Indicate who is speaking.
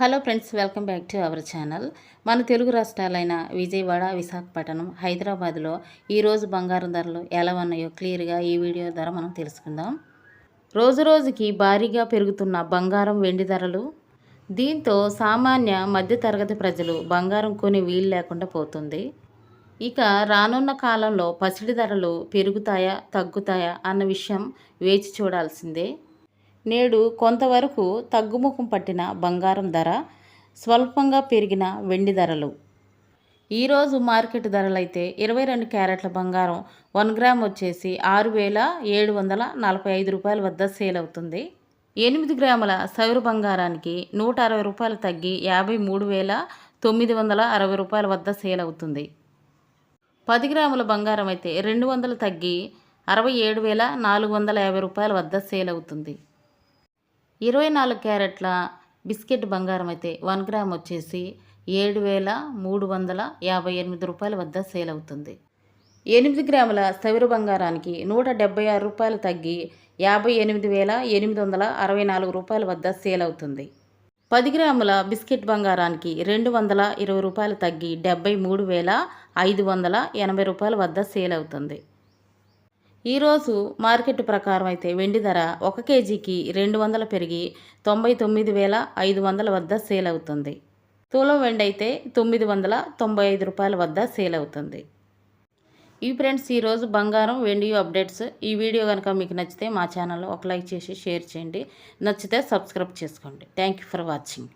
Speaker 1: Hello friends, welcome back to our channel. మన తెలుగు రాష్ట్రాలైన విజయవాడ, విశాఖపట్నం, హైదరాబాద్లో ఈరోజు బంగారం ధరలు ఎలా ఉన్నాయో క్లియర్గా ఈ వీడియో ద్వారా మనం తెలుసుకుందాం. రోజు రోజుకి భారీగా పెరుగుతున్న బంగారం, వెండి ధరలు, దీంతో సామాన్య మధ్యతరగతి ప్రజలు బంగారం కొని వీలు లేకుండా పోతుంది. ఇక రానున్న కాలంలో పసిడి ధరలు పెరుగుతాయా, తగ్గుతాయా అన్న విషయం వేచి చూడాల్సిందే. నేడు కొంతవరకు తగ్గుముఖం పట్టిన బంగారం ధర, స్వల్పంగా పెరిగిన వెండి ధరలు. ఈరోజు మార్కెట్ ధరలైతే 22 క్యారెట్ల బంగారం 1 గ్రామ్ వచ్చేసి 6,745 రూపాయల వద్ద సేల్ అవుతుంది. 8 గ్రాముల సౌర బంగారానికి 160 రూపాయలు తగ్గి 53,960 రూపాయల వద్ద సేల్ అవుతుంది. 10 గ్రాముల బంగారం అయితే 200 తగ్గి 67,450 రూపాయల వద్ద సేల్ అవుతుంది. 24 క్యారెట్ల బిస్కెట్ బంగారం అయితే 1 గ్రామ్ వచ్చేసి 7,358 రూపాయల వద్ద సేల్ అవుతుంది. 8 గ్రాముల సౌర బంగారానికి 176 రూపాయలు తగ్గి 58,864 రూపాయల వద్ద సేల్ అవుతుంది. 10 గ్రాముల బిస్కెట్ బంగారానికి 220 రూపాయలు తగ్గి 73,580 రూపాయల వద్ద సేల్ అవుతుంది. ఈరోజు మార్కెట్ ప్రకారం అయితే వెండి ధర 1 కేజీకి 200 పెరిగి 99,500 వద్ద సేల్ అవుతుంది. తులం వెండి అయితే 995 రూపాయల వద్ద సేల్ అవుతుంది. ఈ ఫ్రెండ్స్, ఈరోజు బంగారం, వెండి అప్డేట్స్. ఈ వీడియో కనుక మీకు నచ్చితే మా ఛానల్లో ఒక లైక్ చేసి షేర్ చేయండి. నచ్చితే సబ్స్క్రైబ్ చేసుకోండి. Thank you for watching.